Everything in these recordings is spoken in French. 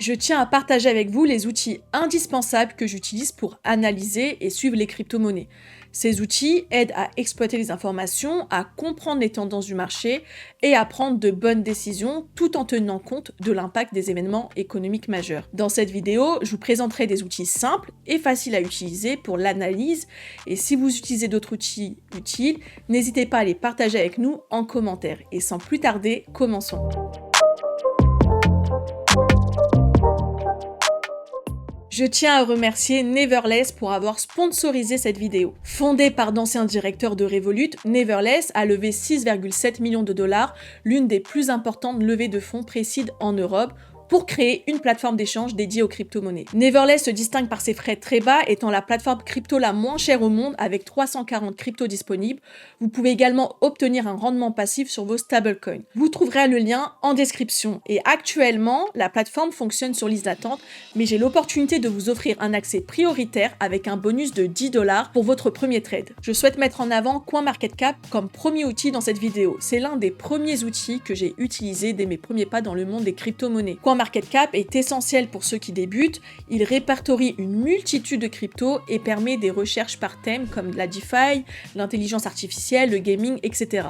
Je tiens à partager avec vous les outils indispensables que j'utilise pour analyser et suivre les crypto-monnaies. Ces outils aident à exploiter les informations, à comprendre les tendances du marché et à prendre de bonnes décisions tout en tenant compte de l'impact des événements économiques majeurs. Dans cette vidéo, je vous présenterai des outils simples et faciles à utiliser pour l'analyse, et si vous utilisez d'autres outils utiles, n'hésitez pas à les partager avec nous en commentaire. Et sans plus tarder, commençons. Je tiens à remercier Neverless pour avoir sponsorisé cette vidéo. Fondée par d'anciens directeurs de Revolut, Neverless a levé 6,7 millions de dollars, l'une des plus importantes levées de fonds précises en Europe, pour créer une plateforme d'échange dédiée aux crypto-monnaies. Neverless se distingue par ses frais très bas, étant la plateforme crypto la moins chère au monde avec 340 cryptos disponibles. Vous pouvez également obtenir un rendement passif sur vos stablecoins. Vous trouverez le lien en description. Et actuellement, la plateforme fonctionne sur liste d'attente, mais j'ai l'opportunité de vous offrir un accès prioritaire avec un bonus de 10 dollars pour votre premier trade. Je souhaite mettre en avant CoinMarketCap comme premier outil dans cette vidéo. C'est l'un des premiers outils que j'ai utilisé dès mes premiers pas dans le monde des crypto-monnaies. CoinMarketCap est essentiel pour ceux qui débutent. Il répertorie une multitude de cryptos et permet des recherches par thème comme la DeFi, l'intelligence artificielle, le gaming, etc.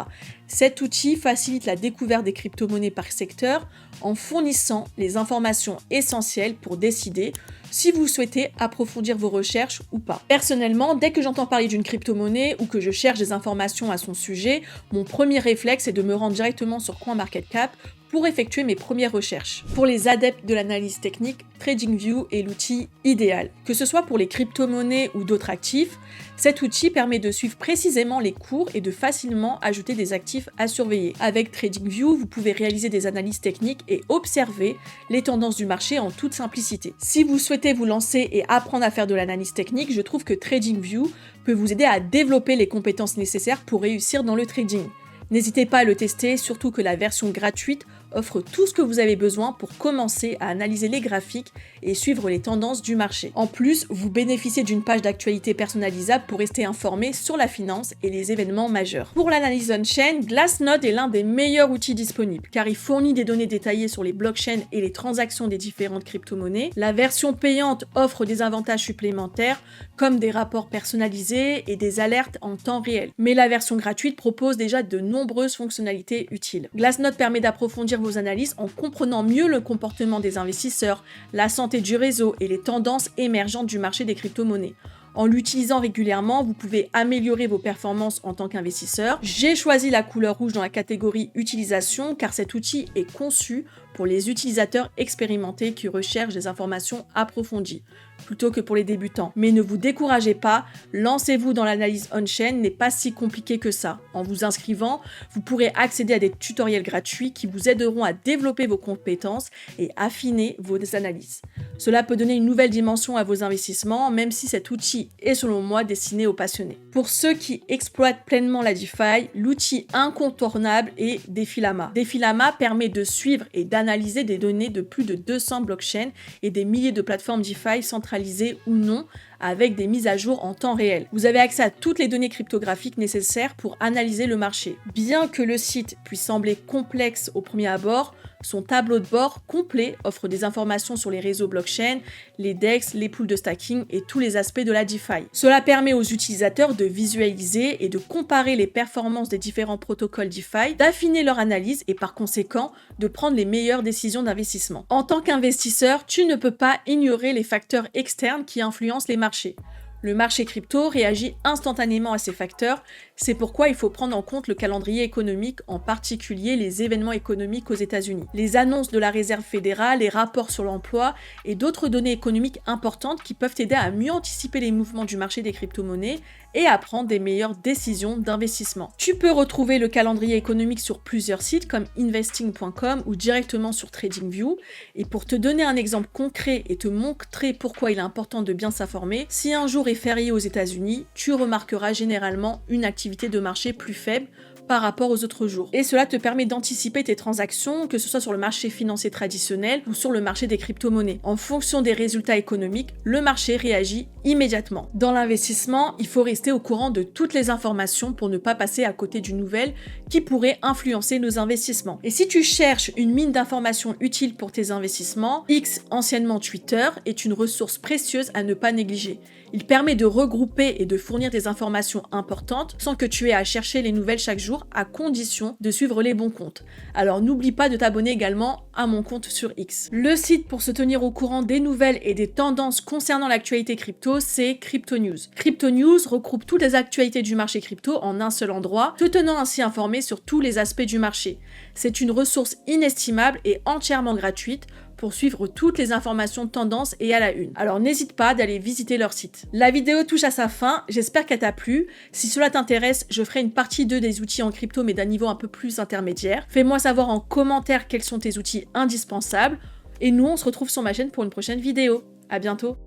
Cet outil facilite la découverte des crypto-monnaies par secteur en fournissant les informations essentielles pour décider si vous souhaitez approfondir vos recherches ou pas. Personnellement, dès que j'entends parler d'une crypto-monnaie ou que je cherche des informations à son sujet, mon premier réflexe est de me rendre directement sur CoinMarketCap pour effectuer mes premières recherches. Pour les adeptes de l'analyse technique, TradingView est l'outil idéal. Que ce soit pour les crypto-monnaies ou d'autres actifs, cet outil permet de suivre précisément les cours et de facilement ajouter des actifs à surveiller. Avec TradingView, vous pouvez réaliser des analyses techniques et observer les tendances du marché en toute simplicité. Si vous souhaitez vous lancer et apprendre à faire de l'analyse technique, je trouve que TradingView peut vous aider à développer les compétences nécessaires pour réussir dans le trading. N'hésitez pas à le tester, surtout que la version gratuite offre tout ce que vous avez besoin pour commencer à analyser les graphiques et suivre les tendances du marché. En plus, vous bénéficiez d'une page d'actualité personnalisable pour rester informé sur la finance et les événements majeurs. Pour l'analyse on-chain, Glassnode est l'un des meilleurs outils disponibles car il fournit des données détaillées sur les blockchains et les transactions des différentes crypto-monnaies. La version payante offre des avantages supplémentaires comme des rapports personnalisés et des alertes en temps réel. Mais la version gratuite propose déjà de nombreuses fonctionnalités utiles. Glassnode permet d'approfondir vos analyses en comprenant mieux le comportement des investisseurs, la santé du réseau et les tendances émergentes du marché des crypto-monnaies. En l'utilisant régulièrement, vous pouvez améliorer vos performances en tant qu'investisseur. J'ai choisi la couleur rouge dans la catégorie utilisation car cet outil est conçu pour les utilisateurs expérimentés qui recherchent des informations approfondies, plutôt que pour les débutants. Mais ne vous découragez pas, lancez-vous dans l'analyse on-chain, n'est pas si compliqué que ça. En vous inscrivant, vous pourrez accéder à des tutoriels gratuits qui vous aideront à développer vos compétences et affiner vos analyses. Cela peut donner une nouvelle dimension à vos investissements, même si cet outil est selon moi destiné aux passionnés. Pour ceux qui exploitent pleinement la DeFi, l'outil incontournable est Defilama. Defilama permet de suivre et d'analyser des données de plus de 200 blockchains et des milliers de plateformes DeFi centralisées ou non, avec des mises à jour en temps réel. Vous avez accès à toutes les données cryptographiques nécessaires pour analyser le marché. Bien que le site puisse sembler complexe au premier abord, son tableau de bord complet offre des informations sur les réseaux blockchain, les DEX, les pools de stacking et tous les aspects de la DeFi. Cela permet aux utilisateurs de visualiser et de comparer les performances des différents protocoles DeFi, d'affiner leur analyse et par conséquent de prendre les meilleures décisions d'investissement. En tant qu'investisseur, tu ne peux pas ignorer les facteurs externes qui influencent les marchés. Le marché crypto réagit instantanément à ces facteurs, c'est pourquoi il faut prendre en compte le calendrier économique, en particulier les événements économiques aux États-Unis. Les annonces de la Réserve fédérale, les rapports sur l'emploi et d'autres données économiques importantes qui peuvent aider à mieux anticiper les mouvements du marché des crypto-monnaies et à prendre des meilleures décisions d'investissement. Tu peux retrouver le calendrier économique sur plusieurs sites comme investing.com ou directement sur TradingView. Et pour te donner un exemple concret et te montrer pourquoi il est important de bien s'informer, si un jour est férié aux États-Unis, tu remarqueras généralement une activité de marché plus faible par rapport aux autres jours. Et cela te permet d'anticiper tes transactions, que ce soit sur le marché financier traditionnel ou sur le marché des crypto-monnaies. En fonction des résultats économiques, le marché réagit immédiatement. Dans l'investissement, il faut rester au courant de toutes les informations pour ne pas passer à côté d'une nouvelle qui pourrait influencer nos investissements. Et si tu cherches une mine d'informations utiles pour tes investissements, X, anciennement Twitter, est une ressource précieuse à ne pas négliger. Il permet de regrouper et de fournir des informations importantes sans que tu aies à chercher les nouvelles chaque jour, à condition de suivre les bons comptes. Alors n'oublie pas de t'abonner également à mon compte sur X. Le site pour se tenir au courant des nouvelles et des tendances concernant l'actualité crypto, c'est Crypto News. Crypto News regroupe toutes les actualités du marché crypto en un seul endroit, te tenant ainsi informé sur tous les aspects du marché. C'est une ressource inestimable et entièrement gratuite pour suivre toutes les informations de tendance et à la une. Alors n'hésite pas d'aller visiter leur site. La vidéo touche à sa fin, j'espère qu'elle t'a plu. Si cela t'intéresse, je ferai une partie 2 des outils en crypto mais d'un niveau un peu plus intermédiaire. Fais-moi savoir en commentaire quels sont tes outils indispensables. Et nous, on se retrouve sur ma chaîne pour une prochaine vidéo. À bientôt!